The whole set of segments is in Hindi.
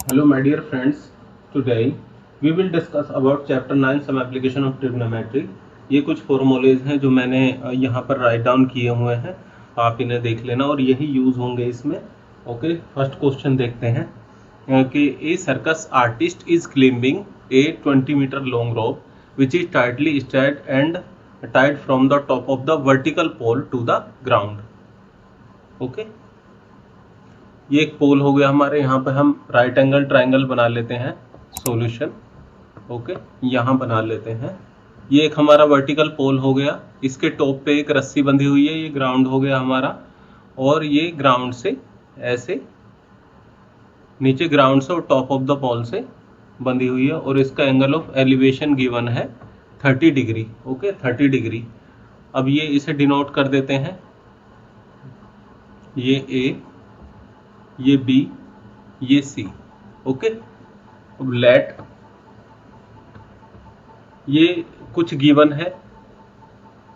Hello my dear friends, today we will discuss about chapter 9 some application of trigonometry। ये कुछ फॉर्मूलेज हैं जो मैंने यहाँ पर राइट डाउन किए हुए हैं, आप इन्हें देख लेना और यही यूज होंगे इसमें। ओके, फर्स्ट क्वेश्चन देखते हैं कि a circus artist is climbing a 20 metre long rope which is tightly strapped and tied from the top of the vertical pole to the ground। Okay, ये एक पोल हो गया हमारे, यहाँ पे हम राइट एंगल ट्राइंगल बना लेते हैं सॉल्यूशन। ओके, यहाँ बना लेते हैं। ये एक हमारा वर्टिकल पोल हो गया, इसके टॉप पे एक रस्सी बंधी हुई है, ये ग्राउंड हो गया हमारा। और ये ग्राउंड से ऐसे नीचे ग्राउंड से और टॉप ऑफ द पोल से बंधी हुई है और इसका एंगल ऑफ एलिवेशन गिवन है 30 डिग्री। Okay, 30 degree. अब ये इसे डिनोट कर देते हैं, ये ए, ये बी, ये सी। ओके, अब लेट ये कुछ गिवन है।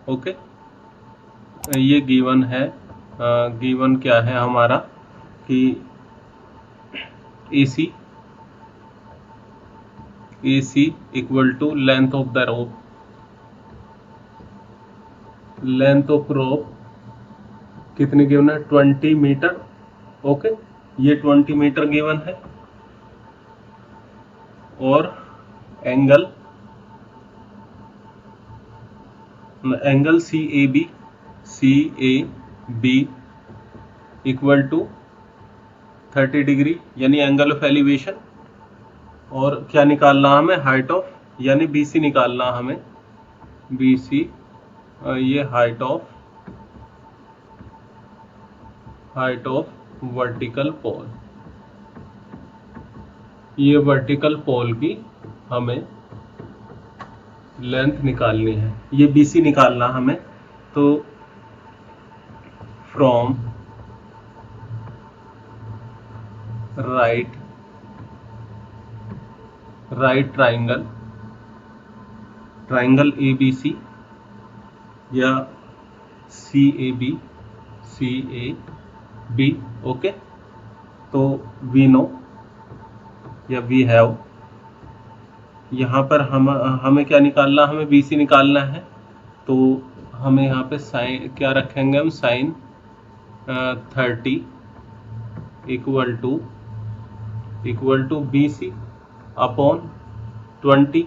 ओके, ये गिवन है, गिवन क्या है हमारा कि AC equal to length of the rope, length of rope कितनी गिवन है 20 मीटर। ओके, ये 20 मीटर गिवन है और angle CAB equal to 30 degree यानी एंगल ऑफ एलिवेशन। और क्या निकालना हमें, हाइट ऑफ, यानी BC निकालना हमें, BC ये हाइट ऑफ वर्टिकल पोल, ये वर्टिकल पोल की हमें लेंथ निकालनी है, ये BC निकालना हमें। तो फ्रॉम राइट ट्राइंगल ABC या CAB। ओके, तो वी नो या वी हैव, यहाँ पर हमें क्या निकालना, हमें BC निकालना है। तो हमें यहाँ पे साइन क्या रखेंगे हम, sine 30 equal to BC upon 20।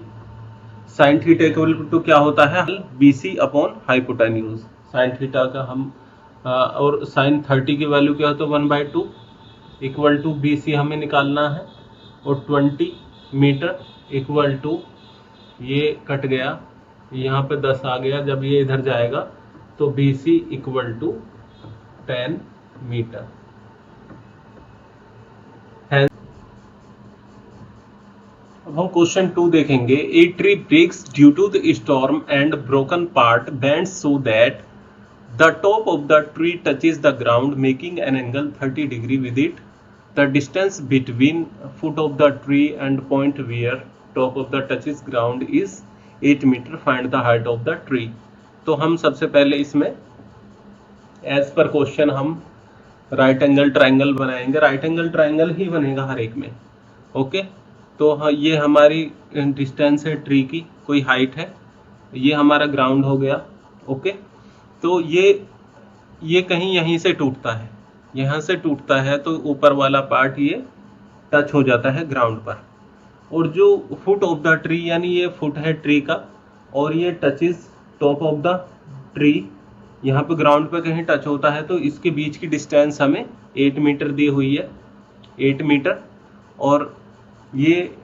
Sine theta equal to क्या होता है, BC upon hypotenuse. Sine theta का हम और साइन 30 की वैल्यू क्या होता है 1/2 इक्वल टू BC हमें निकालना है। और 20 मीटर इक्वल टू, ये कट गया, यहाँ पे 10 आ गया, जब ये इधर जाएगा तो BC इक्वल टू 10 मीटर। अब हम क्वेश्चन 2 देखेंगे। A tree breaks due to the storm and broken part bends so that the top of the tree touches the ground making an angle 30 degree with it. The distance between foot of the tree and point where top of the touches ground is 8 metre. Find the height of the tree. तो हम सबसे पहले इसमें एज पर क्वेश्चन हम राइट एंगल ट्राइंगल बनाएंगे, राइट एंगल ट्राइंगल ही बनेगा हर एक में। ओके, तो हाँ, ये हमारी डिस्टेंस है ट्री की, कोई हाइट है, ये हमारा ग्राउंड हो गया। ओके, तो ये कहीं यहीं से टूटता है, यहाँ से टूटता है, तो ऊपर वाला पार्ट ये टच हो जाता है ग्राउंड पर। और जो फुट ऑफ द ट्री, यानी ये फुट है ट्री का और ये touches top of the tree, यहाँ पे ग्राउंड पे कहीं टच होता है, तो इसके बीच की डिस्टेंस हमें 8 मीटर दी हुई है, 8 मीटर। और ये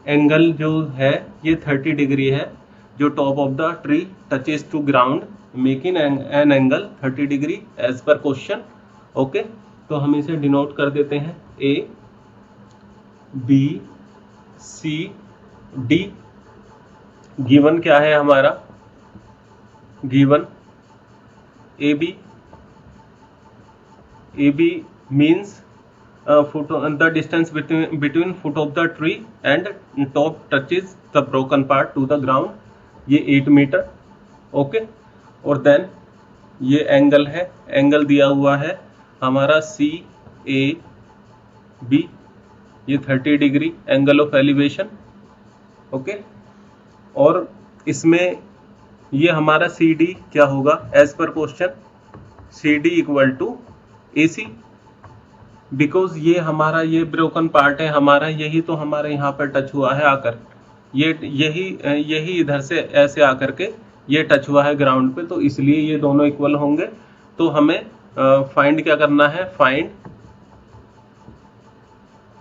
एंगल जो है ये 30 डिग्री है, जो top of the tree touches to ground making an angle 30 degree as per question. Okay, तो हम इसे डिनोट कर देते हैं ABCD। गिवन क्या है हमारा, given AB means foot, the distance between foot of the tree and top touches the broken part to the ground, ये 8 मीटर। ओके, और देन ये एंगल है, एंगल दिया हुआ है हमारा CAB ये 30 degree angle of elevation. Okay, और इसमें ये हमारा सी डी क्या होगा as per question, C D equal to A C, because ये हमारा ये ब्रोकन पार्ट है हमारा, यही तो हमारे यहाँ पर टच हुआ है आकर, यही इधर से ऐसे आकर के ये टच हुआ है ग्राउंड पे, तो इसलिए ये दोनों इक्वल होंगे। तो हमें फाइंड क्या करना है,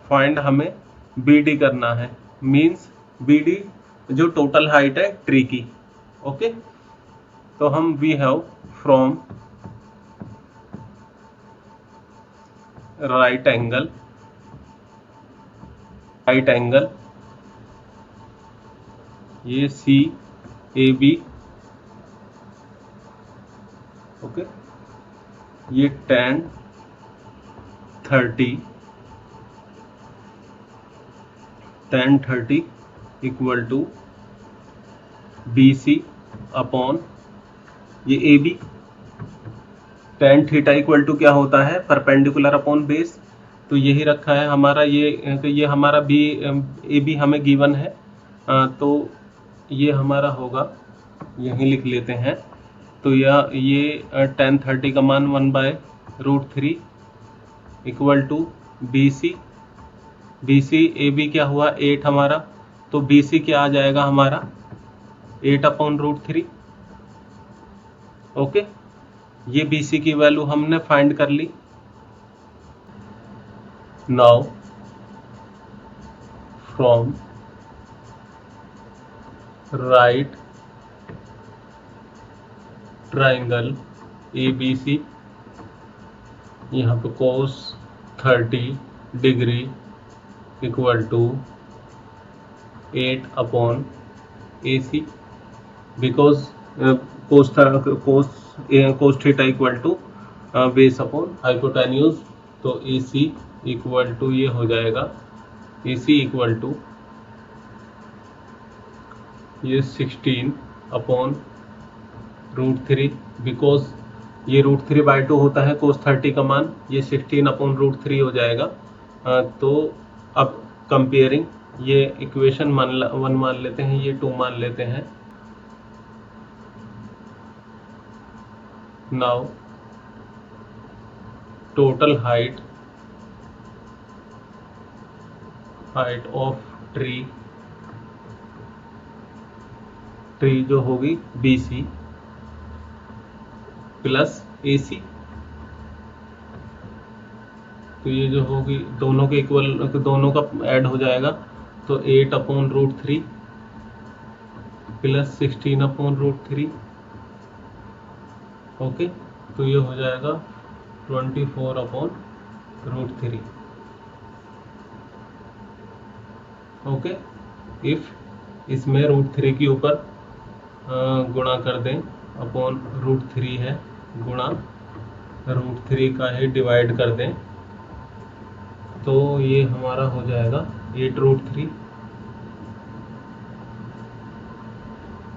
फाइंड हमें बी डी करना है, मीन्स बी डी जो टोटल हाइट है ट्री की। ओके, तो हम we have from right angle ये सी ए बी, ओके, ये tan 30 equal to B C upon ये A B. tan theta equal to क्या होता है, परपेंडिकुलर अपॉन बेस, तो यही रखा है हमारा, ये हमारा बी ए बी हमें गिवन है, तो ये हमारा होगा, यहीं लिख लेते हैं। तो ये tan 30 का मान 1/√3 equal to B C A B क्या हुआ 8 हमारा, तो बी सी क्या आ जाएगा हमारा 8/√3। ओके, ये बी सी की वैल्यू हमने फाइंड कर ली। Now from right triangle A B C, यहाँ पे cos 30 degree equal to 8/AC, because cos theta equal to base upon hypotenuse, तो AC इक्वल टू ये हो जाएगा, AC इक्वल टू ये 16/√3, बिकॉज ये √3/2 होता है cos 30 का मान, ये 16/√3 हो जाएगा। तो अब कंपेयरिंग ये इक्वेशन 1 मान लेते हैं, ये 2 मान लेते हैं। Now total height of tree जो होगी BC प्लस AC, तो ये जो होगी दोनों के इक्वल, दोनों का ऐड हो जाएगा, तो 8/√3 प्लस 16/√3। ओके, तो ये हो जाएगा 24/√3। ओके, इफ इसमें √3 के ऊपर गुणा कर दें, √3 है गुणा √3 का ही डिवाइड कर दें, तो ये हमारा हो जाएगा 8√3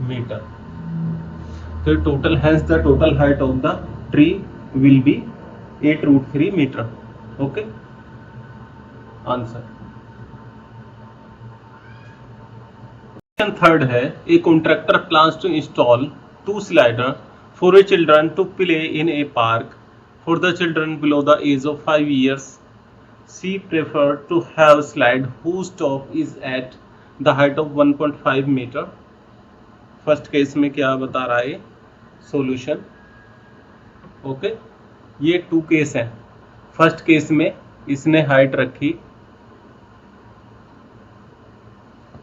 मीटर। तो total, hence the total height of the tree will be 8√3 metre. Okay, answer. Third है, a contractor plans to install 2 slider for a children to play in a park for the children below the age of 5 years. She preferred to have slide whose top is at the height of 1.5 meter. First case में क्या बता रहा है सॉल्यूशन। ओके, ये 2 केस हैं। फर्स्ट केस में इसने हाइट रखी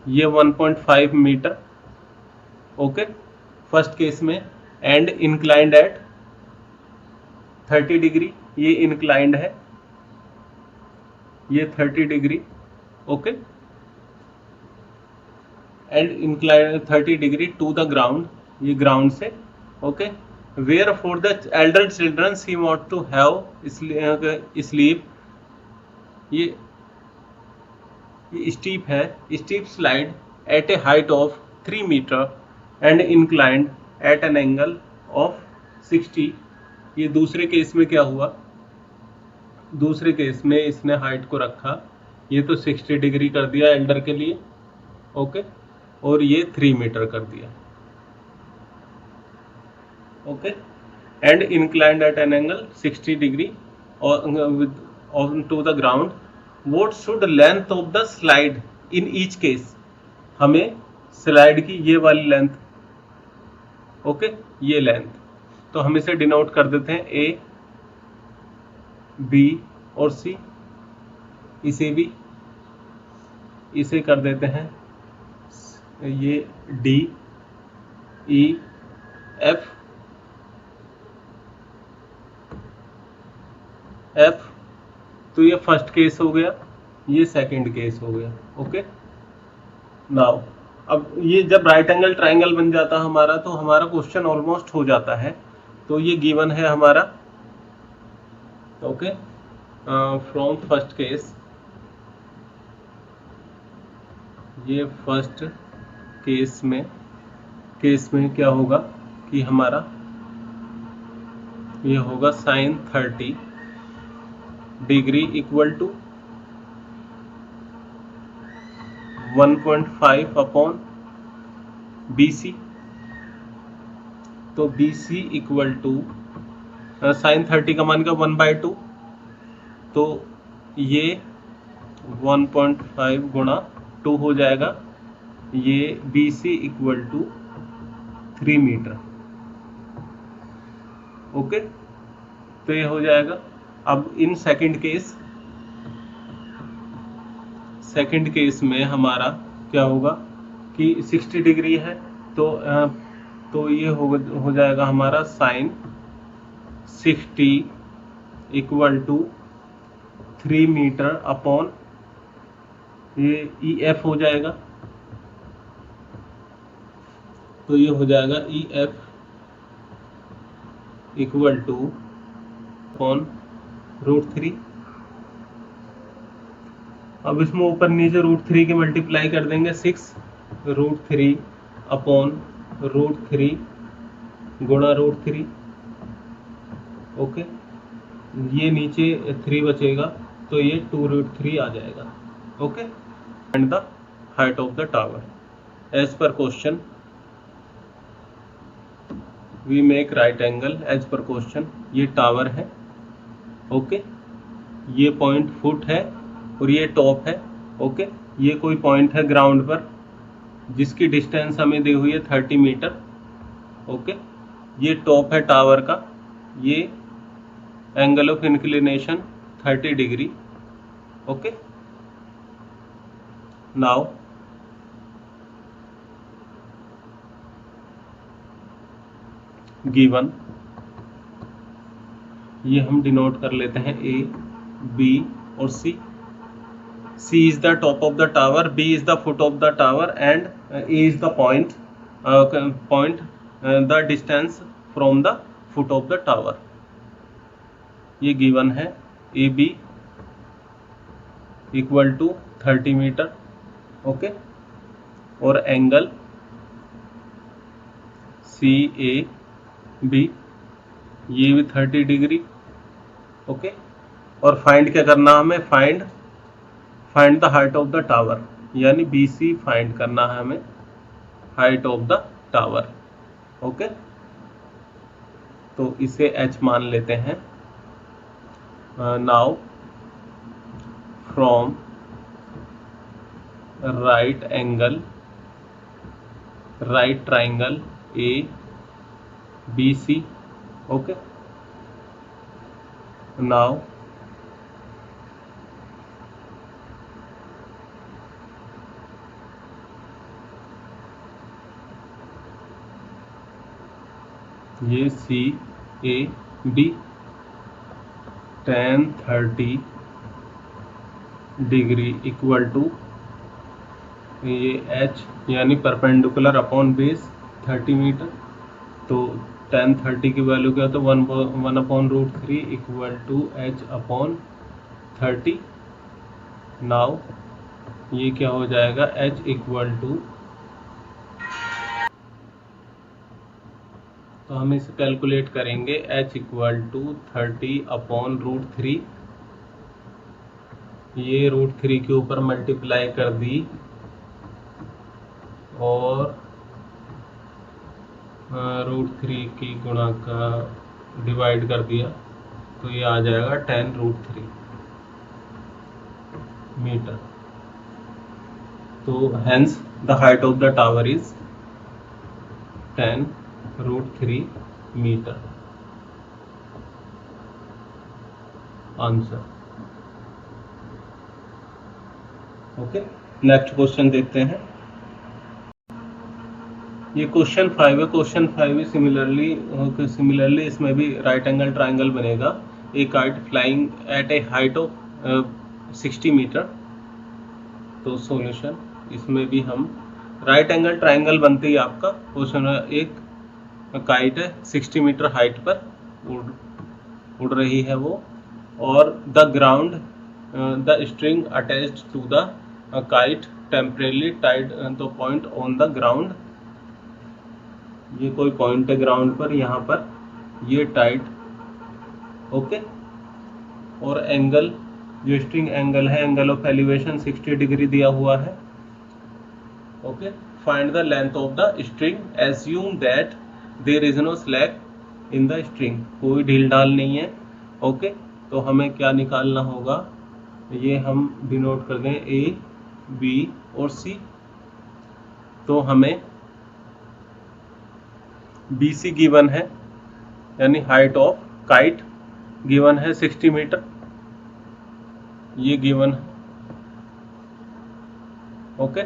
ये 1.5 मीटर। ओके, फर्स्ट केस में, एंड इंक्लाइंड एट 30 डिग्री, ये इंक्लाइंड है, ये 30 degree. Okay, and inclined 30 degree to the ground, ये ग्राउंड से। Okay, where for the elder children he want to have sleep, ये स्टीप है, steep slide at a height of 3 metre and inclined at an angle of 60। ये दूसरे केस में क्या हुआ, दूसरे केस में इसने हाइट को रखा ये तो 60 डिग्री कर दिया एल्डर के लिए, ओके, और ये 3 मीटर कर दिया, okay, and inclined at an angle 60 degree on to the ground. What should length of the slide in each case? हमें स्लाइड की ये वाली लेंथ, ओके, ये लेंथ, तो हम इसे डिनोट कर देते हैं ए, बी और सी, इसे भी इसे कर देते हैं ये डी, ई, एफ, एफ, तो ये फर्स्ट केस हो गया, ये सेकंड केस हो गया, ओके। नाउ अब ये जब राइट एंगल ट्राइंगल बन जाता है हमारा, तो हमारा क्वेश्चन ऑलमोस्ट हो जाता है। तो ये गिवन है हमारा, ओके, फ्रॉम फर्स्ट केस, ये फर्स्ट केस में क्या होगा कि हमारा ये होगा sin 30 degree equal to 1.5 upon BC। तो BC इक्वल टू sin 30 का मान का 1/2, तो ये 1.5 गुणा 2 हो जाएगा, ये BC equal to 3 metre, okay. तो ये हो जाएगा। अब इन सेकंड केस में हमारा क्या होगा कि 60 डिग्री है, तो ये हो जाएगा हमारा sine 60 equal to 3 metre upon ये EF हो जाएगा, तो ये हो जाएगा EF इक्वल टू अपॉन √3। अब इसमें ऊपर नीचे √3 के मल्टीप्लाई कर देंगे, 6√3 अपॉन √3 गुणा √3, ओके, ये नीचे 3 बचेगा, तो ये 2√3 आ जाएगा, okay. And the height of the tower as per question we make right angle as per question. ये टावर है, ओके, ये पॉइंट फुट है और ये टॉप है, ओके। ये कोई पॉइंट है ग्राउंड पर जिसकी डिस्टेंस हमें दी हुई है 30 मीटर, ओके। ये टॉप है टावर का, ये angle of inclination 30 degree, okay. Now given, ये हम डिनोट कर लेते हैं A, B और C। C is the top of the tower, B is the foot of the tower, and A is the point, the distance from the foot of the tower। ये गिवन है AB equal to 30 metre, okay, और एंगल CAB ये भी 30 डिग्री, ओके। और फाइंड क्या करना हमें, find the height of the tower, यानी BC फाइंड करना है हमें, height of the tower, okay. तो इसे H मान लेते हैं। Now from right triangle ABC, okay. Now ये CAB tan 30 degree equal to ये H यानी परपेंडिकुलर अपॉन बेस 30 मीटर, तो tan 30 की वैल्यू क्या होता है 1/√3 equal to H upon 30। Now ये क्या हो जाएगा, H इक्वल टू, तो हम इसे कैलकुलेट करेंगे, H इक्वल टू 30 अपॉन √3 ये √3 के ऊपर मल्टीप्लाई कर दी और √3 की गुणा का डिवाइड कर दिया तो ये आ जाएगा 10√3 मीटर। तो hence the height of the tower is 10√3 metre. Answer. Okay, next question देखते हैं। ये क्वेश्चन 5 है। क्वेश्चन 5 सिमिलरली इसमें भी राइट एंगल ट्राइंगल बनेगा। A kite flying at a height of 60 metre. तो सॉल्यूशन, इसमें भी हम राइट एंगल ट्राइंगल बनते ही आपका क्वेश्चन है, एक काइट है 60 मीटर हाइट पर उड़ रही है वो, और the ground the string attached to the kite temporarily tied the point on the ground. ये कोई पॉइंट है ग्राउंड पर, यहाँ पर ये टाइट। ओके, और एंगल, जो स्ट्रिंग एंगल है, एंगल ऑफ एलिवेशन 60 डिग्री दिया हुआ है। Okay, find the length of the string, assume that there is no slack in the string. कोई ढील ढाल नहीं है। ओके, तो हमें क्या निकालना होगा, ये हम डिनोट कर दें ए, बी और सी। तो हमें बी सी गिवन है, यानी हाइट ऑफ काइट गिवन है 60 मीटर, ये गिवन है। ओके,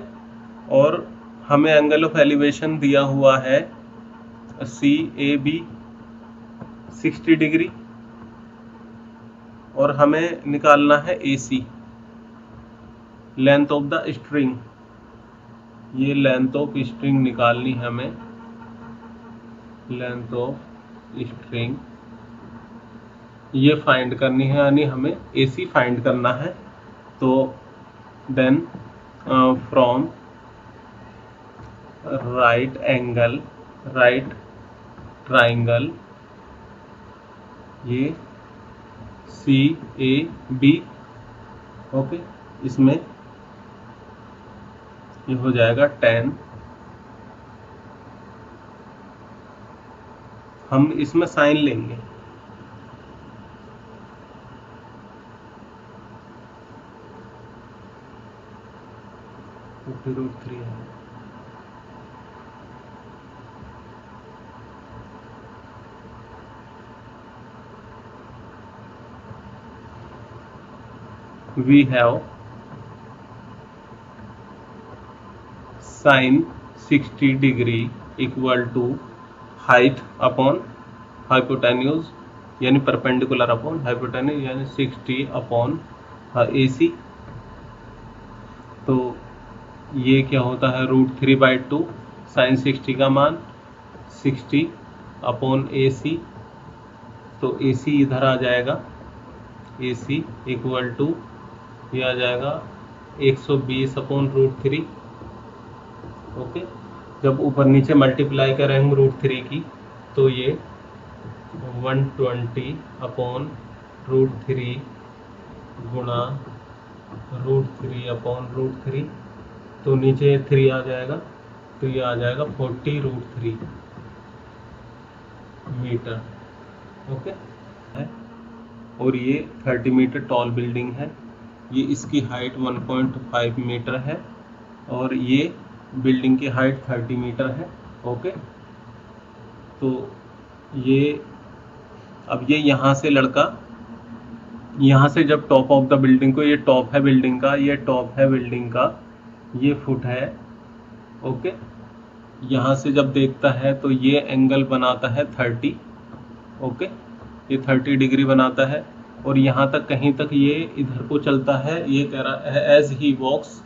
और हमें एंगल ऑफ एलिवेशन दिया हुआ है सी ए बी 60 डिग्री, और हमें निकालना है ए सी, लेंथ ऑफ द स्ट्रिंग। ये लेंथ ऑफ स्ट्रिंग निकालनी है हमें, लेंथ ऑफ स्ट्रिंग ये फाइंड करनी है, यानी हमें ए सी फाइंड करना है। तो देन फ्रॉम राइट ट्राइंगल ये सी ए बी, ओके, इसमें ये हो जाएगा 10। हम इसमें साइन लेंगे, √3 है। We have sin 60 degree equal to height upon hypotenuse, यानी परपेंडिकुलर अपॉन हाइपोटेन्यूज, यानी 60 अपॉन AC। तो ये क्या होता है, √3/2 sin 60 का मान 60 अपॉन AC। तो AC इधर आ जाएगा, AC इक्वल टू ये आ जाएगा 120 अपॉन √3। ओके, जब ऊपर नीचे मल्टीप्लाई करेंगे √3 की तो ये 120 अपॉन √3 गुणा √3 अपॉन √3, तो नीचे 3 आ जाएगा, तो ये आ जाएगा 40√3 मीटर। ओके, और ये 30 मीटर टॉल बिल्डिंग है। ये इसकी हाइट 1.5 मीटर है और ये बिल्डिंग की हाइट 30 मीटर है। ओके, तो ये अब ये यहाँ से लड़का, यहाँ से जब टॉप ऑफ द बिल्डिंग को, ये टॉप है बिल्डिंग का, ये टॉप है बिल्डिंग का, ये फुट है। ओके, यहाँ से जब देखता है तो ये एंगल बनाता है 30। ओके, ये 30 डिग्री बनाता है, और यहाँ तक कहीं तक ये इधर को चलता है। ये कह रहा है as he walks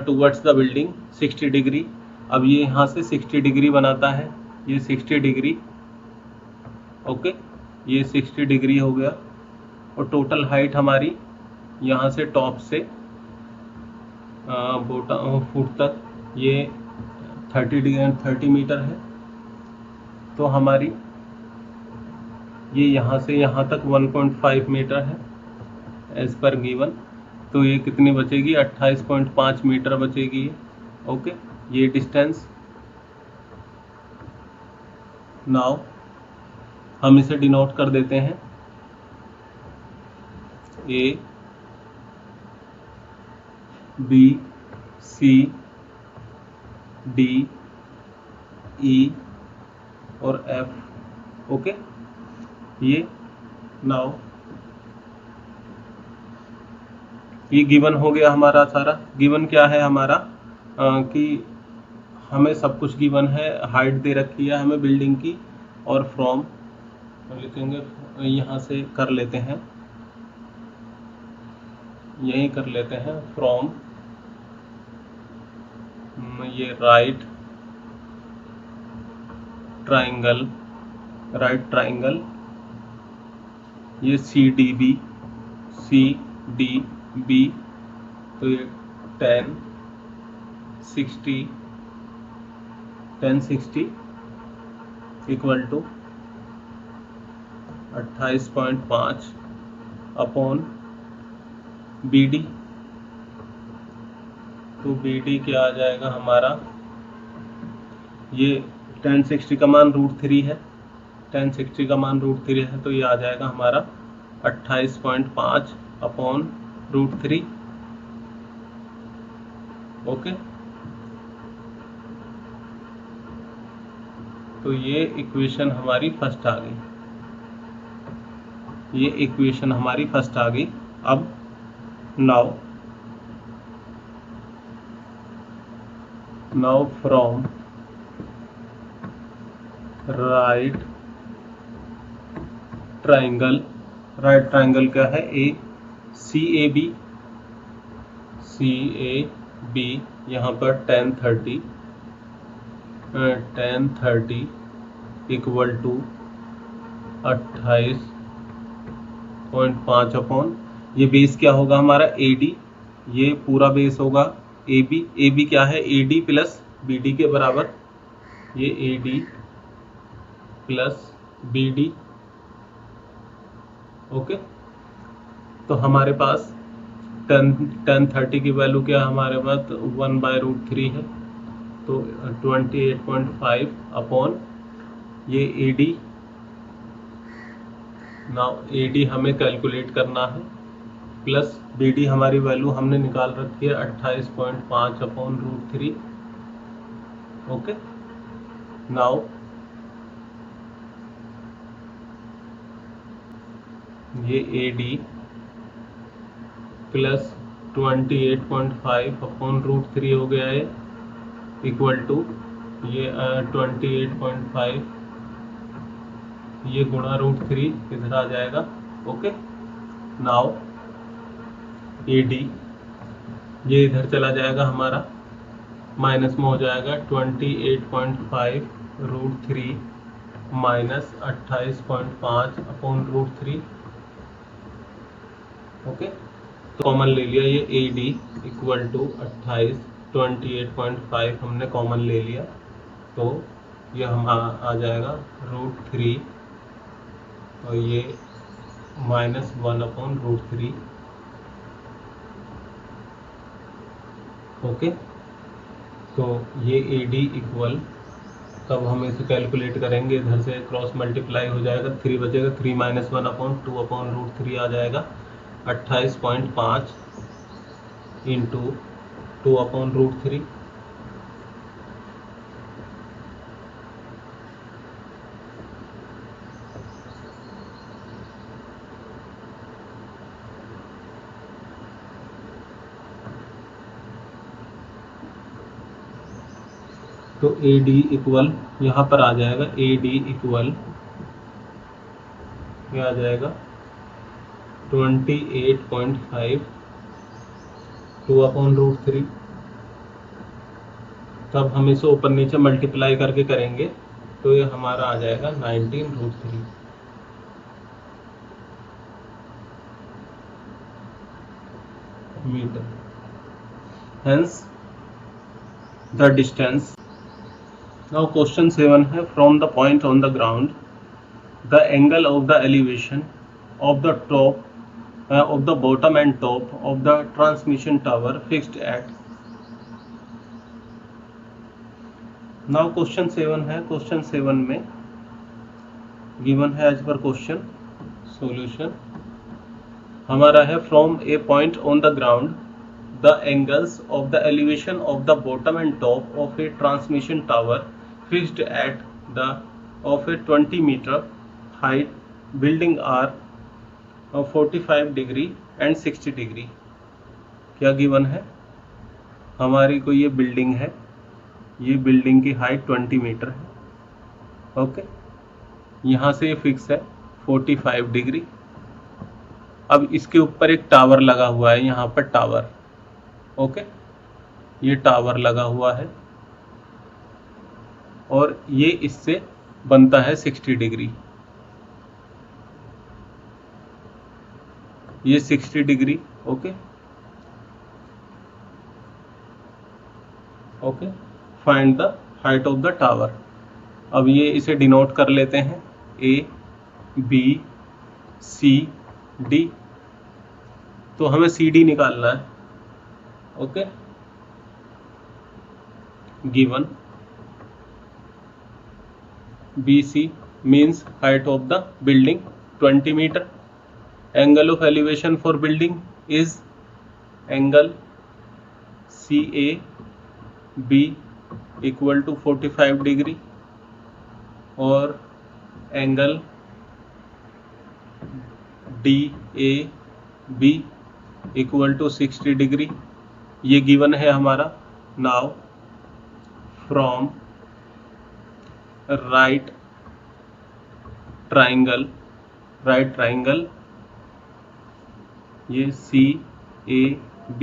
towards the building 60 degree. अब ये यहाँ से 60 डिग्री बनाता है, ये 60 डिग्री। ओके, ये 60 डिग्री हो गया, और टोटल हाइट हमारी यहाँ से टॉप से फुट तक ये 30 मीटर है। तो हमारी ये यहाँ से यहाँ तक 1.5 मीटर है एज पर गिवन। तो ये कितनी बचेगी, 28.5 मीटर बचेगी। ओके, ये डिस्टेंस। नाउ हम इसे डिनोट कर देते हैं, ए बी सी डी ई और एफ। ओके, ये नाउ ये गिवन हो गया हमारा सारा। गिवन क्या है हमारा, कि हमें सब कुछ गिवन है, हाइट दे रखी है हमें बिल्डिंग की, और फ्रॉम लिखेंगे, यहाँ से कर लेते हैं, यही कर लेते हैं, फ्रॉम ये राइट ट्राइंगल, ये सी डी बी, तो ये 1060 equal to 28.5 upon B D. तो बी डी क्या आ जाएगा हमारा, ये 1060 का मान √3 है, 1060 का मान √3 है, तो ये आ जाएगा हमारा 28.5 अपॉन √3। ओके, तो ये इक्वेशन हमारी फर्स्ट आ गई, ये इक्वेशन हमारी फर्स्ट आ गई। अब नाउ फ्रॉम राइट ट्राइंगल क्या है, सी ए बी, यहाँ पर 1030 इक्वल टू 28.5 अपॉन, ये बेस क्या होगा हमारा, ए डी, ये पूरा बेस होगा ए बी क्या है, A D plus B D के बराबर, ये A D plus B D. Okay, तो हमारे पास 1030 की वैल्यू क्या है हमारे पास, 1/√3 है, तो 28.5 अपॉन ये A D. Now A D हमें कैलकुलेट करना है, प्लस बी डी हमारी वैल्यू हमने निकाल रखी है 28.5 अपॉन √3। ओके, नाउ ये ए डी प्लस 28.5 अपॉन √3 हो गया है, इक्वल टू ये 28.5, ये गुणा √3 इधर आ जाएगा। ओके, नाउ ए डी ये इधर चला जाएगा हमारा, माइनस में हो जाएगा 28.5 √3 माइनस 28.5 अपॉन √3। ओके, तो कॉमन ले लिया, ये ए डी इक्वल टू 28.5 हमने कॉमन ले लिया, तो ये हम आ जाएगा √3 और ये -1 अपॉन √3। ओके, तो ये ए डी इक्वल, तब हम इसे कैलकुलेट करेंगे, इधर से क्रॉस मल्टीप्लाई हो जाएगा, 3 बचेगा, 3 - 1 अपॉन 2 अपॉन √3 आ जाएगा, 28.5 इंटू 2 अपॉन √3। तो ए डी इक्वल यहाँ पर आ जाएगा, ए डी इक्वल क्या आ जाएगा, 28.5 2 अपॉन √3। तब हम इसे ऊपर नीचे मल्टीप्लाई करके करेंगे, तो ये हमारा आ जाएगा 19√3 metre. Hence the distance. Now question 7 है, from the point on the ground the angle of the elevation of the top of the bottom and top of the transmission tower fixed at. Now question 7 है. क्वेश्चन 7 में गिवन है एज पर क्वेश्चन. सॉल्यूशन हमारा है from a point on the ground the angles of the elevation of the bottom and top of a transmission tower fixed at the of a 20 meter height building are 45 degree and 60 degree. क्या गिवन है? हमारी को ये बिल्डिंग है, ये बिल्डिंग की हाइट 20 मीटर है. ओके, यहाँ से ये फिक्स है 45 डिग्री. अब इसके ऊपर एक टावर लगा हुआ है, यहाँ पर टावर. ओके, ये टावर लगा हुआ है और ये इससे बनता है 60 डिग्री. ये 60 degree. Okay okay, find the height of the tower. अब ये इसे डिनोट कर लेते हैं ए बी सी डी. तो हमें सी डी निकालना है. Okay, given BC means height of the building 20 meter. Angle of elevation for building is angle CAB equal to 45 degree और angle DAB equal to 60 degree. ये गिवन है हमारा. नाउ फ्रॉम राइट ट्राइंगल ये CAB,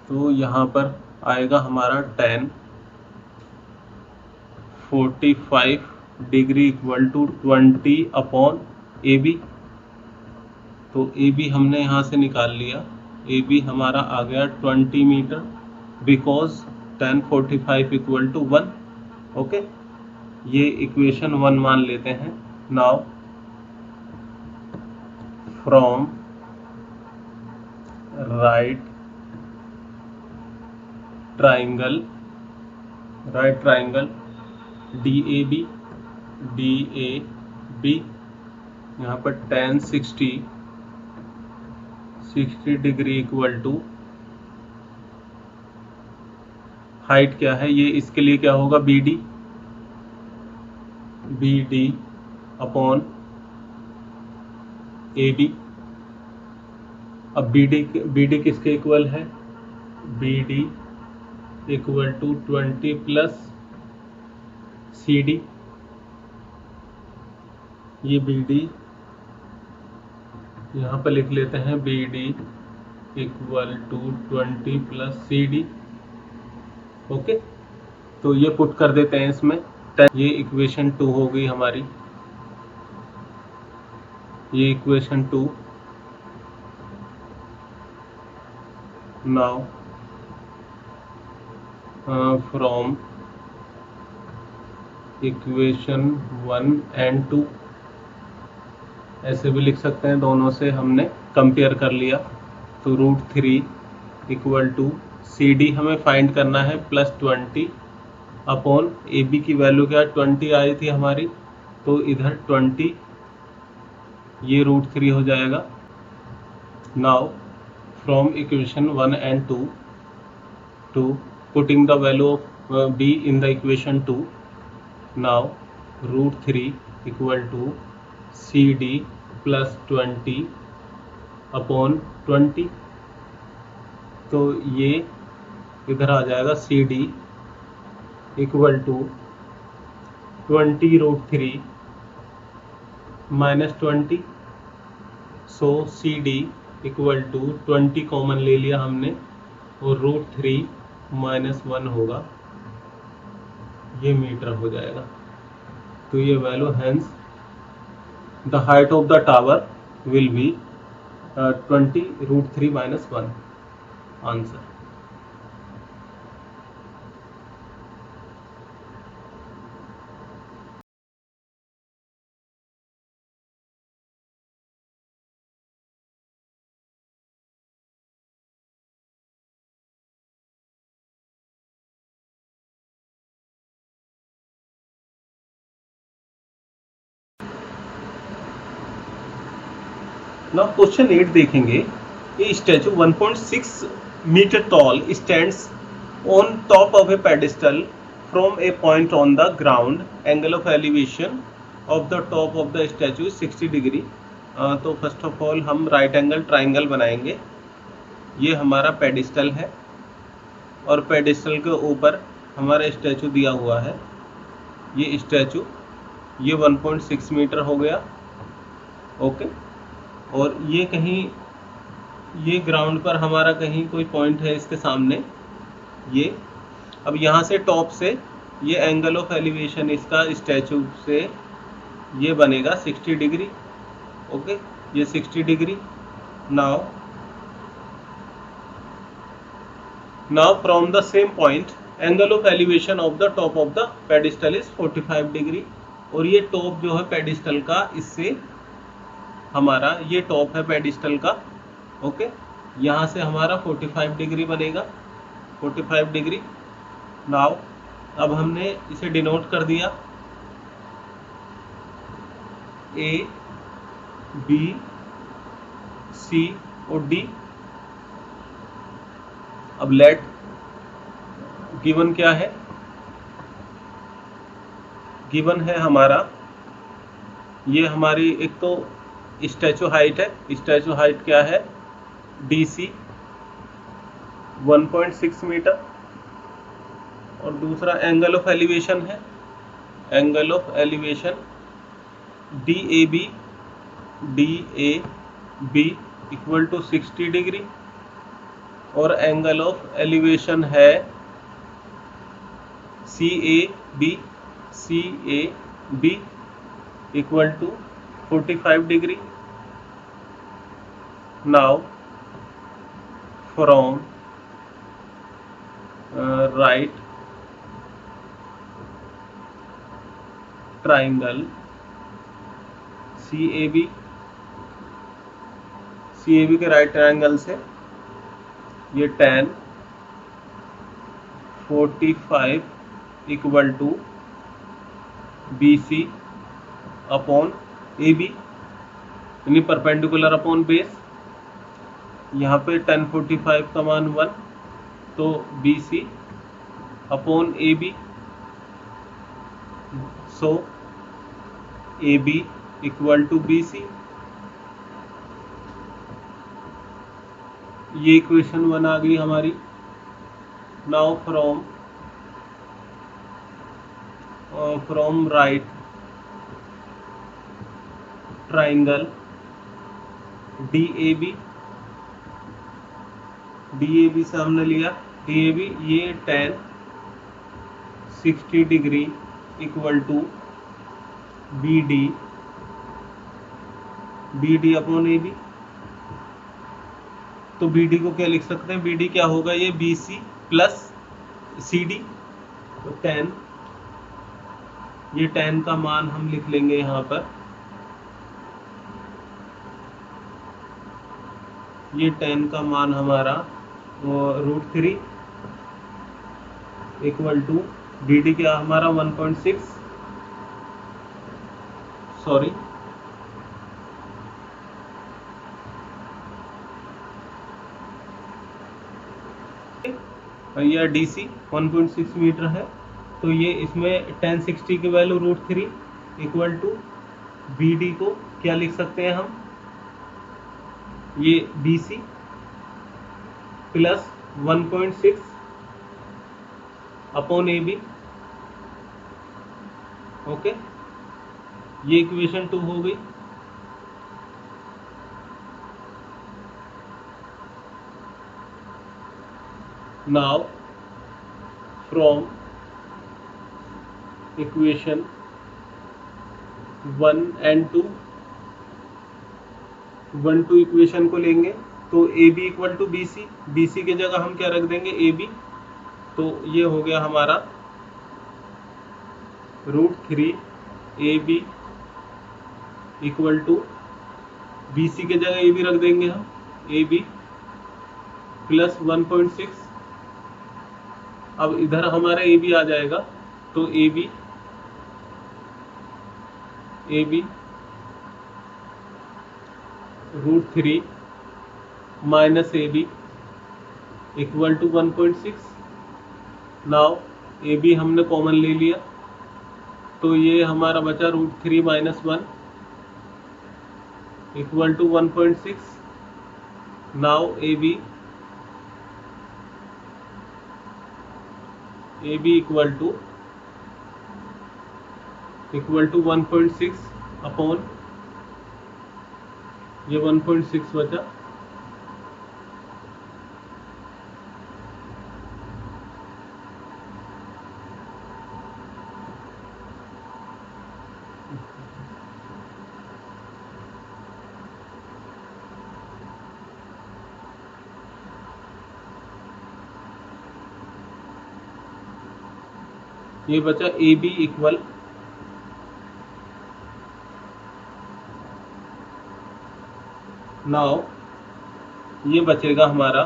तो यहाँ पर आएगा हमारा tan 45 degree equal to 20 upon AB. तो AB हमने यहाँ से निकाल लिया. AB हमारा आ गया 20 metre because tan 45 equal to 1. Okay, ये इक्वेशन 1 मान लेते हैं. Now from right triangle DAB यहाँ पर tan 60 degree equal to height क्या है, ये इसके लिए क्या होगा BD अपॉन AB. अब BD किसके इक्वल है? BD equal to 20 plus CD. ये BD यहाँ पर लिख लेते हैं BD equal to 20 plus CD. Okay, तो ये पुट कर देते हैं इसमें. ये इक्वेशन 2 हो गई हमारी. ये equation 2. Now from equation 1 and 2 ऐसे भी लिख सकते हैं, दोनों से हमने कंपेयर कर लिया. तो √3 इक्वल टू CD हमें फाइंड करना है प्लस 20 अपॉन AB की वैल्यू क्या 20 आई थी हमारी, तो इधर 20 ये √3 हो जाएगा. Now from equation 1 and 2 to putting the value of B in the equation 2. Now √3 equal to CD plus 20 upon 20. तो ये इधर आ जाएगा CD equal to 20 √3 minus 20. So CD equal to 20 common ले लिया हमने और √3 माइनस 1 होगा, ये मीटर हो जाएगा. तो ये value hence the height of the tower will be 20 √3 minus 1. Answer. Now question 8 देखेंगे। A statue 1.6 metre tall stands on top of a pedestal from a point on the ground, angle of elevation of the top of the statue 60 degree. तो फर्स्ट ऑफ ऑल हम राइट एंगल ट्राइंगल बनाएंगे। ये हमारा पेडिस्टल है और पेडिस्टल के ऊपर हमारा स्टैचू दिया हुआ है। ये स्टैचू ये 1.6 मीटर हो गया, ओके। और ये कहीं ये ग्राउंड पर हमारा कहीं कोई पॉइंट है इसके सामने ये। अब यहाँ से टॉप से ये एंगल ऑफ एलिवेशन इसका स्टैचू से ये बनेगा 60 डिग्री, ओके। ये 60 degree. Now from the same point angle of elevation of the top of the pedestal is 45 degree. और ये टॉप जो है पेडिस्टल का, इससे हमारा ये टॉप है पेडिस्टल का, ओके। यहाँ से हमारा 45 डिग्री बनेगा, 45 डिग्री। नाउ अब हमने इसे डिनोट कर दिया ए, बी, सी और डी। अब लेट गिवन क्या है? गिवन है हमारा ये हमारी एक तो स्टैचू हाइट है। स्टैचू हाइट क्या है? DC 1.6 metre. और दूसरा एंगल ऑफ एलिवेशन है, angle of elevation DAB equal to 60 degree. और एंगल ऑफ एलिवेशन है CAB equal to 45 degree. Now from right triangle CAB के राइट ट्राइंगल से ये tan 45 equal to BC upon AB, यानी परपेंडिकुलर अपॉन बेस। यहाँ पे tan 45 का मान 1, तो BC upon AB, so AB equal to BC। ये इक्वेशन 1 आ गई हमारी। Now from right triangle DAB से हमने लिया DAB, ये tan 60 degree equal to BD upon AB। तो BD को क्या लिख सकते हैं? BD क्या होगा? ये BC प्लस CD। तो ये tan का मान हम लिख लेंगे यहाँ पर, ये tan का मान हमारा √3 इक्वल टू BD क्या हमारा 1.6, सॉरी या DC 1.6 मीटर है। तो ये इसमें tan 60 की वैल्यू √3 इक्वल टू BD को क्या लिख सकते हैं हम? ये BC plus 1.6 upon AB, okay. ये इक्वेशन 2 हो गई। Now from equation 1 and 2, 1 2 equation को लेंगे तो AB इक्वल टू BC की जगह हम क्या रख देंगे? AB। तो ये हो गया हमारा √3 AB इक्वल टू BC की जगह AB रख देंगे हम, AB प्लस 1.6। अब इधर हमारा AB आ जाएगा, तो AB √3 minus A B equal to 1.6। Now A B हमने कॉमन ले लिया तो ये हमारा बचा √3 minus 1 equal to 1.6। Now A B equal to 1.6 upon ये 1.6 बचा, ये बचा ए बी इक्वल नाउ ये बचेगा हमारा,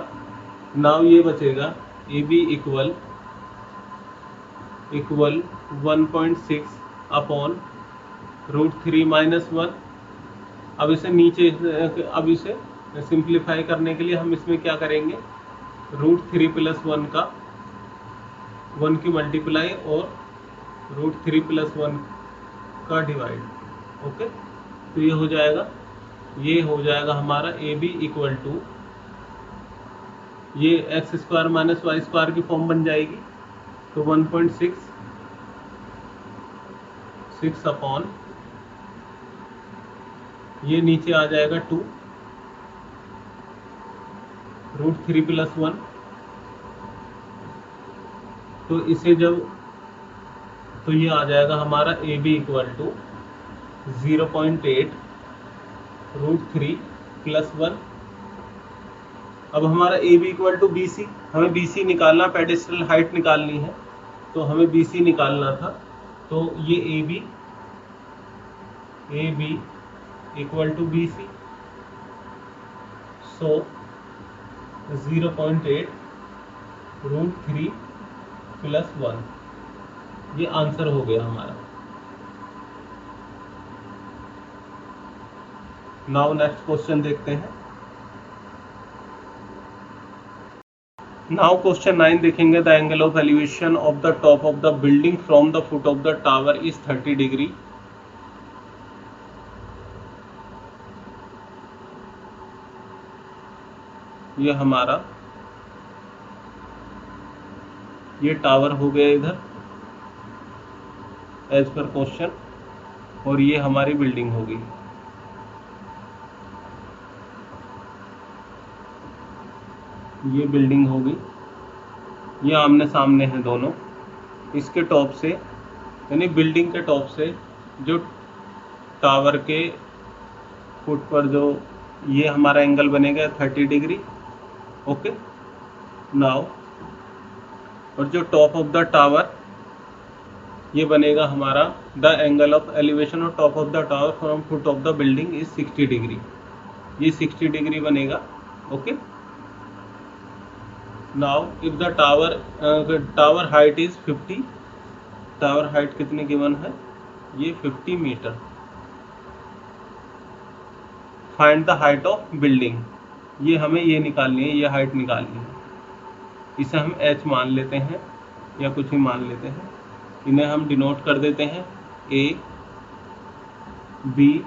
ये बचेगा A B equal 1.6 upon √3 minus 1। अब इसे नीचे, अब इसे सिंप्लीफाई करने के लिए हम इसमें क्या करेंगे, √3 प्लस 1 का 1 की मल्टीप्लाई और √3 प्लस 1 का डिवाइड। ओके, तो ये हो जाएगा हमारा ए बी इक्वल टू, ये x square minus y square की फॉर्म बन जाएगी, तो 1.6 अपॉन ये नीचे आ जाएगा 2 √3 प्लस 1। तो इसे तो ये आ जाएगा हमारा A B equal to 0.8 √3 plus 1। अब हमारा A B equal to B C, हमें बी सी निकालना, पेडेस्ट्रल हाइट निकालनी है, तो हमें बी सी निकालना था। तो ये A B equal to B C, so 0.8 √3 plus 1, ये आंसर हो गया हमारा। नाउ नेक्स्ट क्वेश्चन देखते हैं। नाउ क्वेश्चन 9 देखेंगे, the angle of elevation of the top of the building from the foot of the tower is 30 degree. ये हमारा ये टावर हो गया इधर एज पर क्वेश्चन, और ये हमारी बिल्डिंग होगी। ये बिल्डिंग होगी, ये आमने सामने है दोनों। इसके टॉप से, यानी बिल्डिंग के टॉप से जो टावर के फुट पर जो ये हमारा एंगल बनेगा 30 डिग्री। ओके, नाउ और जो टॉप ऑफ द टावर ये बनेगा हमारा, the angle of elevation of top of the tower from foot of the building is 60 degree. ये 60 डिग्री बनेगा। Okay, now if the tower height is 50, tower height कितनी गिवन है, ये 50 metre. Find the height of building, ये हमें ये निकालनी है, ये हाइट निकालनी है। इसे हम h मान लेते हैं या कुछ भी मान लेते हैं, इन्हें हम डिनोट कर देते हैं a, b,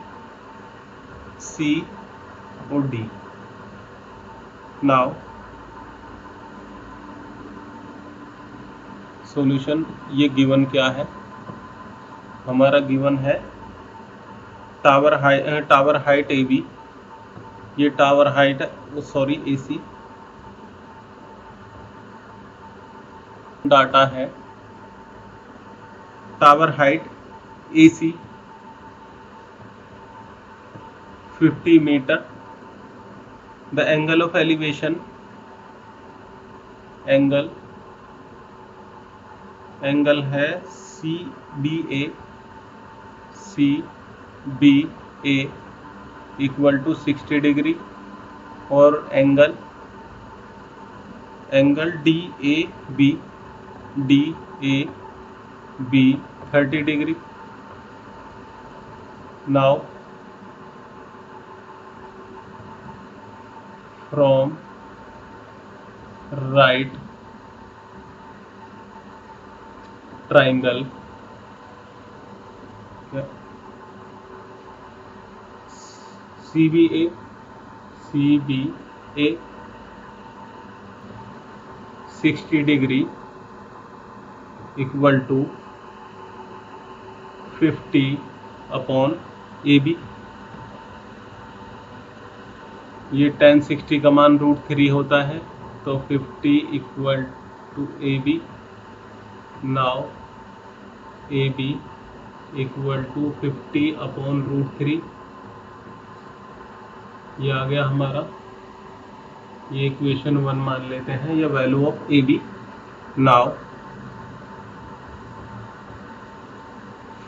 c और d। नाउ सॉल्यूशन, ये गिवन क्या है, हमारा गिवन है टावर हाइट ए बी, ये tower height, sorry A C, data है tower height A C 50 metre, the angle of elevation, angle है C B A equal to 60 degree, और angle D A B 30 degree. Now from right triangle CBA 60 degree equal to 50 upon AB। ये tan 60 का मान √3 होता है, तो 50 equal to AB। Now AB equal to 50 upon √3, ये आ गया हमारा। ये इक्वेशन 1 मान लेते हैं, ये value of AB। Now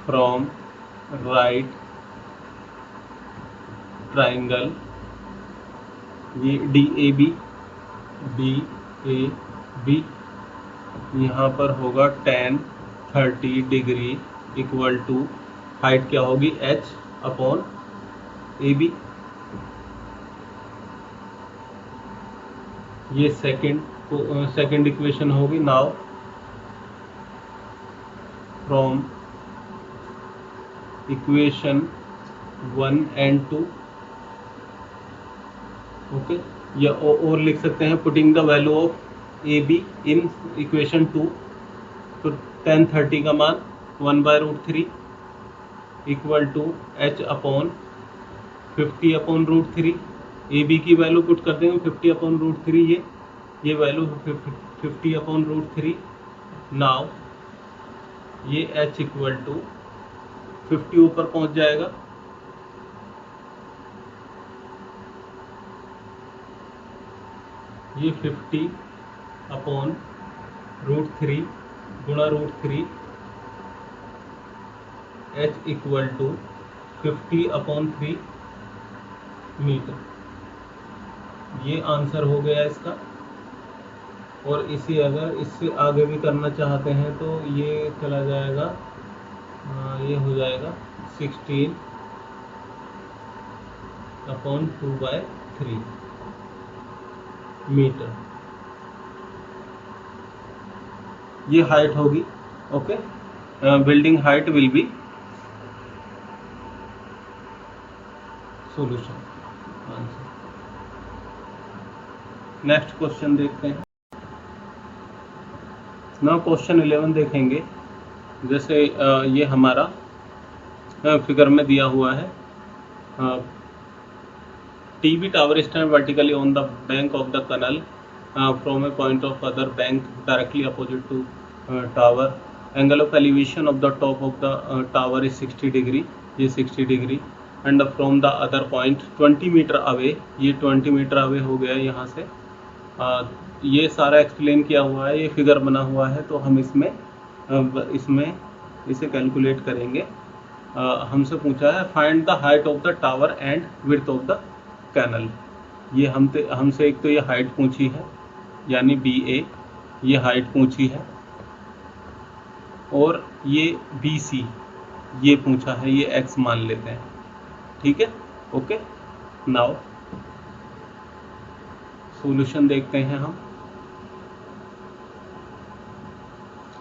from right triangle, ये DAB यहाँ पर होगा tan 30 degree equal to height क्या होगी h अपॉन AB। ये सेकंड इक्वेशन होगी। Now from equation 1 and 2, okay, या और लिख सकते हैं putting the value of AB in equation 2। तो tan 30 का मान 1/√3 equal to h upon 50 upon √3। AB की वैल्यू पुट कर देंगे 50 अपॉन √3, ये वैल्यू 50 अपॉन √3। नाउ ये h इक्वल टू 50 ऊपर पहुंच जाएगा, ये 50 अपॉन √3 गुणा √3, h equal to 50 upon 3 metre. ये आंसर हो गया इसका। और इसी अगर इससे आगे भी करना चाहते हैं तो ये चला जाएगा, ये हो जाएगा 16 अपॉन 2/3 मीटर। ये हाइट होगी, okay. Building height will be solution answer. Next question देखते हैं। ना क्वेश्चन 11 देखेंगे। जैसे ये हमारा फिगर में दिया हुआ है, TV tower stand vertically on the bank of the canal from a point of other bank directly opposite to tower. Angle of elevation of the top of the tower is 60 degree, ये 60 degree, and from the other point 20 metre away, ये 20 मीटर अवे हो गया यहाँ से। ये सारा एक्सप्लेन किया हुआ है, ये फिगर बना हुआ है, तो हम इसमें इसे कैलकुलेट करेंगे। हमसे पूछा है find the height of the tower and width of the canal. ये हमसे एक तो ये हाइट पूछी है यानी BA, ये हाइट पूछी है, और ये BC ये पूछा है, ये x मान लेते हैं, ठीक है, ओके। नाउ सॉल्यूशन देखते हैं हम।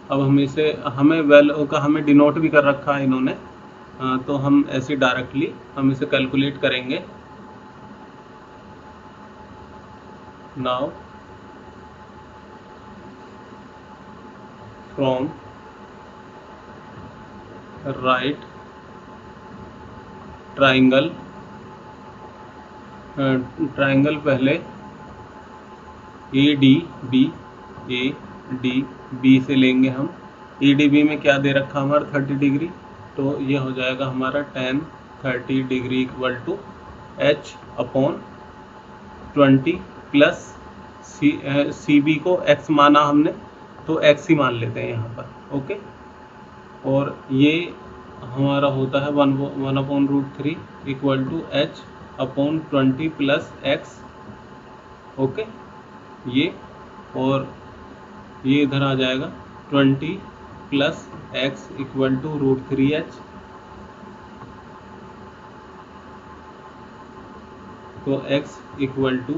अब हमें डिनोट भी कर रखा है इन्होंने, तो हम ऐसे डायरेक्टली हम इसे कैलकुलेट करेंगे। नाउ फ्रॉम राइट ट्राइंगल, पहले ADB से लेंगे हम। ADB में क्या दे रखा हमारा 30 डिग्री, तो ये हो जाएगा हमारा tan 30 degree equal to h upon 20 plus CB को x माना हमने, तो x ही मान लेते हैं यहाँ पर, ओके। और ये हमारा होता है 1/√3 equal to h upon 20 plus x, okay. ये और ये इधर आ जाएगा 20 plus x equal to √3h, तो x इक्वल टू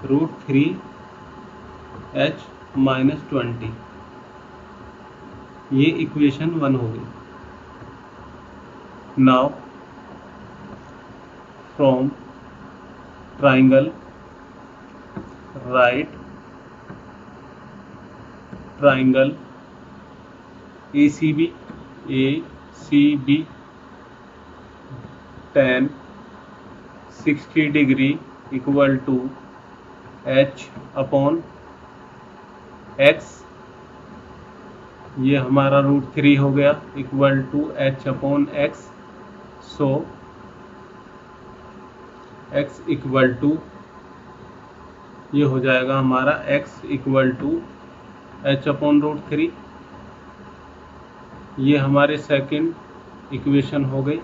√3h - 20। ये इक्वेशन 1 हो गई। Now from triangle right triangle ACB tan 60 degree equal to h upon x, ये हमारा √3 हो गया equal to h upon x। So x equal to ये हो जाएगा हमारा x equal to h upon √3। ये हमारे सेकंड इक्वेशन हो गई।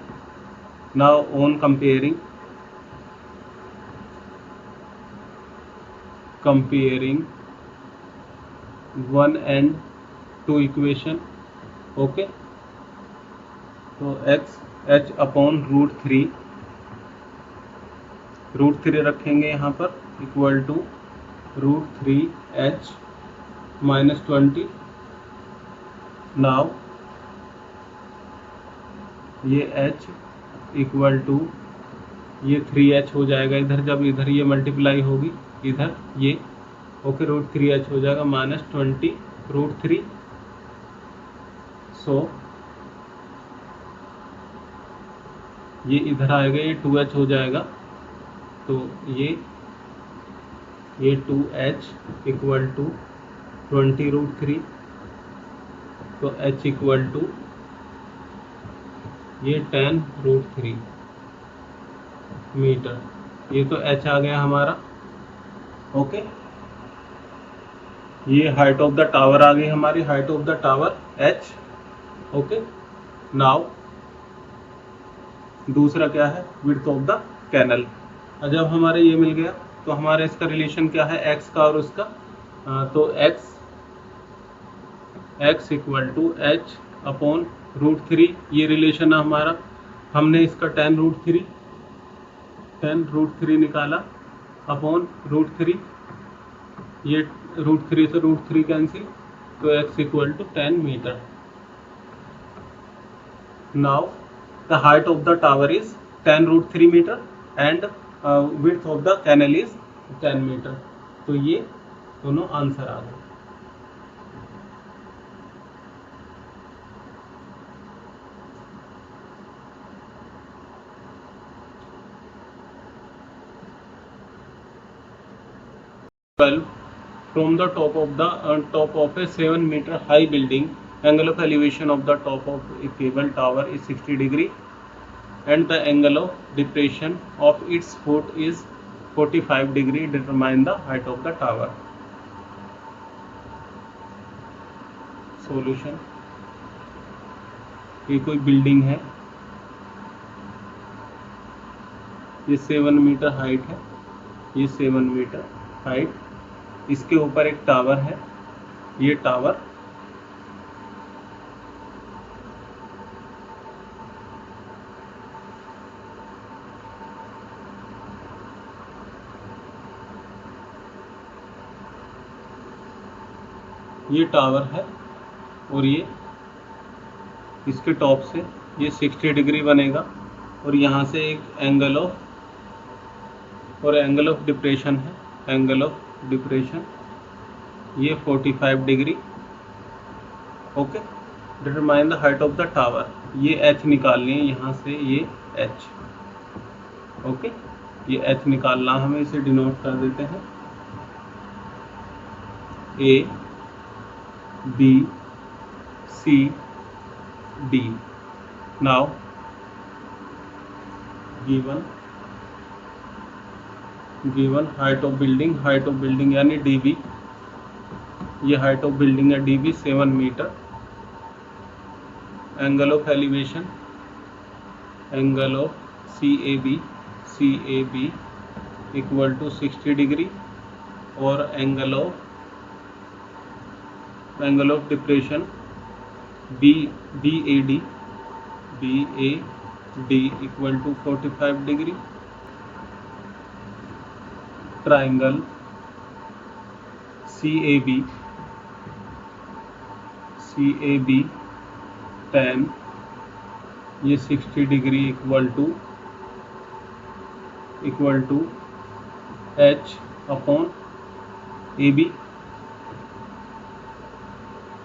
Now on comparing 1 and 2 equation. Okay, तो h अपॉन √3 रखेंगे यहाँ पर इक्वल टू √3h - 20। नाउ ये h इक्वल टू ये 3h हो जाएगा इधर, जब इधर ये मल्टीप्लाई होगी इधर ये, ओके, √3h हो जाएगा -20 √3। सो ये इधर आएगा, ये 2h हो जाएगा, तो ये 2h इक्वल टू 20 √3, तो h इक्वल टू ये 10 √3 मीटर। ये तो h आ गया हमारा। ओके, ये हाइट ऑफ द टावर आ गई हमारी, height of the tower h। Okay, now दूसरा क्या है, विड्थ ऑफ द कैनल। जब हमारे ये मिल गया तो हमारे इसका रिलेशन क्या है x का और उसका, तो x equal to h upon √3, ये रिलेशन है हमारा। हमने इसका 10 √3 निकाला अपॉन √3, ये √3 से √3 कैंसिल, तो x equal to 10 metre. Now the height of the tower is 10 √3 metre and width of the canal is 10 metre. तो ये दोनों आंसर आ गए। From the top of a 7 meter high building, angle of elevation of the top of a cable tower is 60 degree and the angle of depression of its foot is 45 degree. Determine the height of the tower. Solution: ये कोई बिल्डिंग है, ये 7 मीटर हाइट है, ये 7 मीटर हाइट, इसके ऊपर एक टावर है, ये टावर है और ये इसके टॉप से ये 60 डिग्री बनेगा और यहाँ से एक एंगल ऑफ डिप्रेशन है, एंगल ऑफ डिप्रेशन ये 45 degree. Okay, determine the height of the tower, ये h निकालनी है यहाँ से, ये h। ओके, ये h निकालना, हमें इसे डिनोट कर देते हैं A B C D। Now given height of building यानी DB, ये हाइट ऑफ बिल्डिंग है DB 7 metre, angle of elevation, angle of CAB equal to 60 degree और angle of depression BAD equal to 45 degree. Triangle CAB 10, ये 60 degree equal to H upon AB,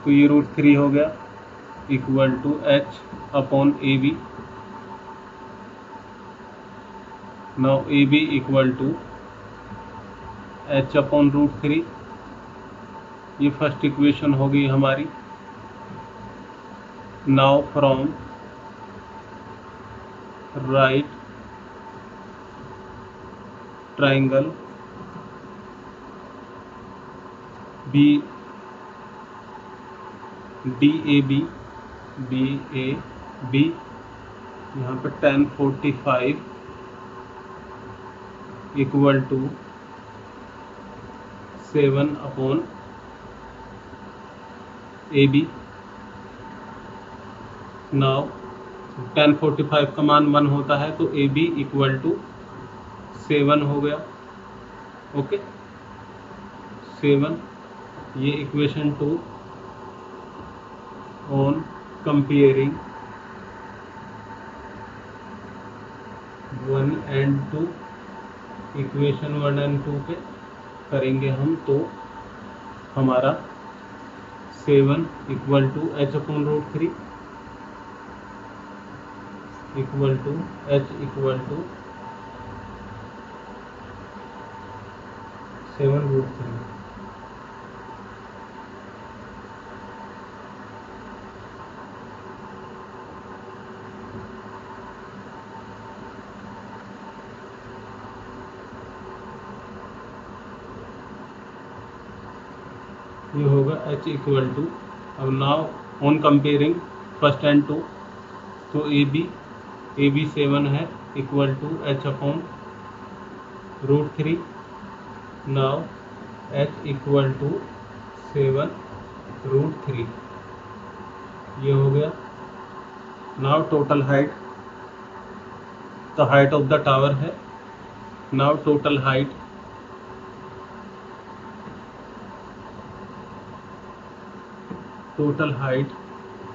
तो ये √3 हो गया equal to H upon AB. Now AB equal to H upon √3. ये फर्स्ट इक्वेशन हो गई हमारी. Now from right triangle DAB यहाँ पे 1045 equal to 7 upon AB. Now 1045 का मान 1 होता है तो AB इक्वल टू 7 हो गया. ओके 7, ये equation 2 on comparing 1 and 2, equation 1 and 2 पे करेंगे हम तो हमारा 7 equal to H upon √3 equal to H equal to 7√3. ये होगा H इक्वल टू, अब now on comparing first and 2, तो AB 7 है equal to H upon √3. Now H equal to 7√3, ये हो गया. Now total height, the height of the tower है. नाउ टोटल हाइट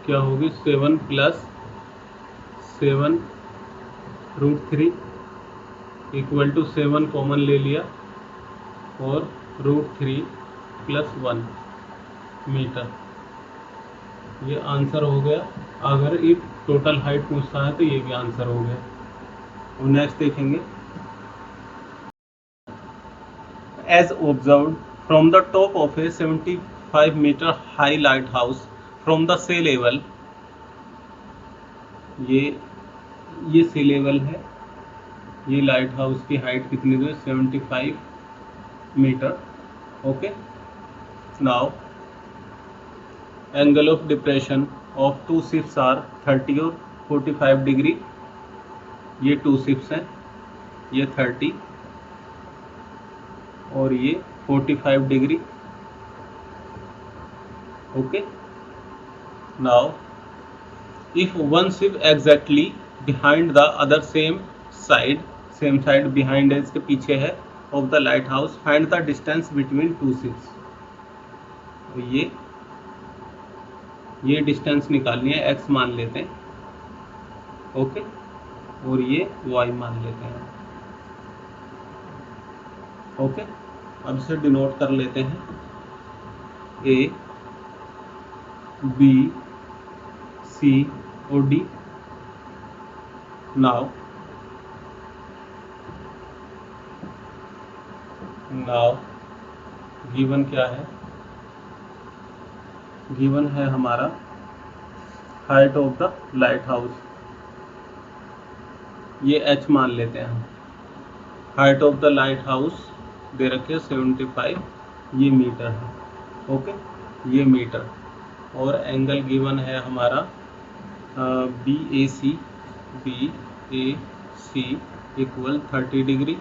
क्या होगी 7 प्लस 7√3 इक्वल टू 7 कॉमन ले लिया और √3 प्लस 1 मीटर. ये आंसर हो गया. अगर इफ टोटल हाइट पूछता है तो ये भी आंसर हो गया. और नेक्स्ट देखेंगे. As observed from the top of a 75 metre high lighthouse from the sea level, ये सी लेवल है. ये लाइट हाउस की हाइट कितनी है 75 metre. Okay now angle of depression of 2 ships are 30 और 45 डिग्री. ये 2 शिप्स हैं, ये 30 और ये 45 degree. Okay now if one ship exactly behind the other same side behind है, इसके पीछे है, of the lighthouse, find the distance between two ships. ये डिस्टेंस निकालनी है, x मान लेते हैं. ओके और ये y मान लेते हैं. ओके अब इसे डिनोट कर लेते हैं A, B, C और D. नाउ गिवन क्या है? गिवन है हमारा height of the lighthouse, ये H मान लेते हैं हम. Height of the lighthouse दे रखे 75, ये मीटर है. ओके ये मीटर. और एंगल गिवन है हमारा BAC इक्वल 30 डिग्री.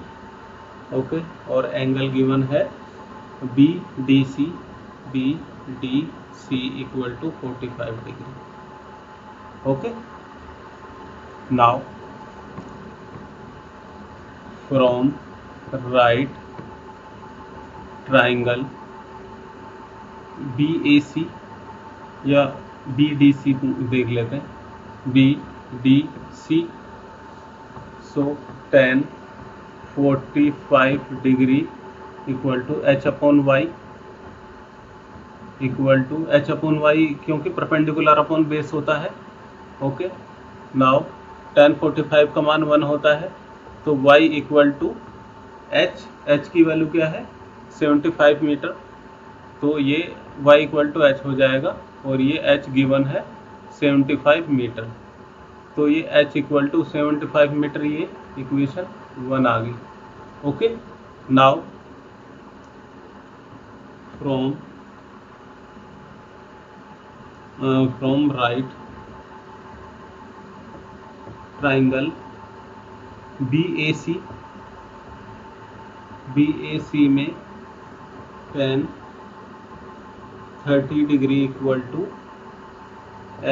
ओके और एंगल गिवन है BDC equal to 45 degree. Okay now from right triangle BAC या BDC देख लेते हैं, BDC, so tan 45 degree equal to H/Y, equal to H/Y, क्योंकि परपेंडिकुलर अपॉन बेस होता है। ओके, नाउ tan 45 का मान 1 होता है, तो y इक्वल टू h की वैल्यू क्या है 75 मीटर, तो ये y इक्वल टू h हो जाएगा, और ये h गिवन है 75 मीटर, तो ये h इक्वल टू 75 मीटर, ये इक्वेशन 1 आ गई। Okay, now from right triangle BAC में tan 30 degree equal to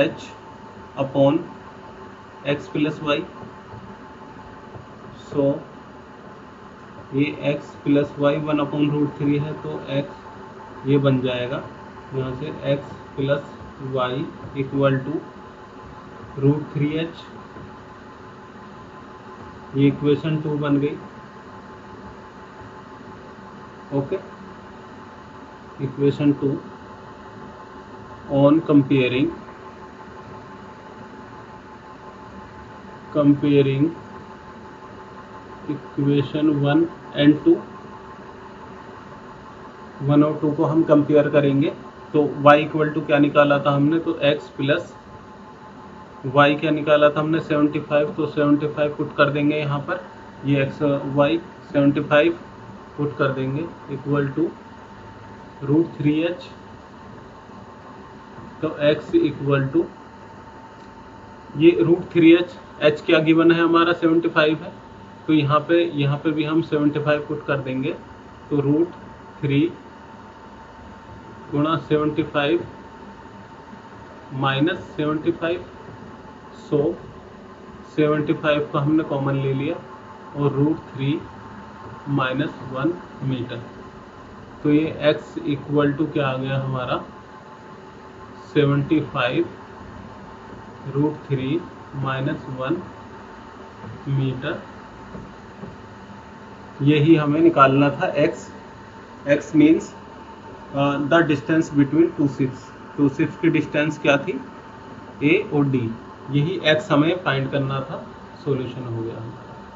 H upon x plus y, so ये x प्लस वाई 1/√3 है, तो x ये बन जाएगा यहाँ से x plus y equal to √3h, ये इक्वेशन 2 बन गई। Okay, equation 2 on comparing equation 1 and 2, 1 और 2 को हम कंपेयर करेंगे, तो y इक्वल टू क्या निकाला था हमने, तो x प्लस y क्या निकाला था हमने 75, तो 75 पुट कर देंगे यहाँ पर, ये x y 75 पुट कर देंगे इक्वल टू √3h, तो x इक्वल टू ये √3h, h क्या गिवन है हमारा 75 है, तो यहाँ पे भी हम 75 पुट कर देंगे, तो √3 गुणा 75 माइनस 75, सो 75 को हमने कॉमन ले लिया, और √3 माइनस 1 मीटर, तो ये x इक्वल टू क्या आ गया हमारा 75 √3 माइनस 1 मीटर, यही हमें निकालना था x means the distance between two ships की डिस्टेंस क्या थी A और D, यही x हमें फाइंड करना था, सॉल्यूशन हो गया।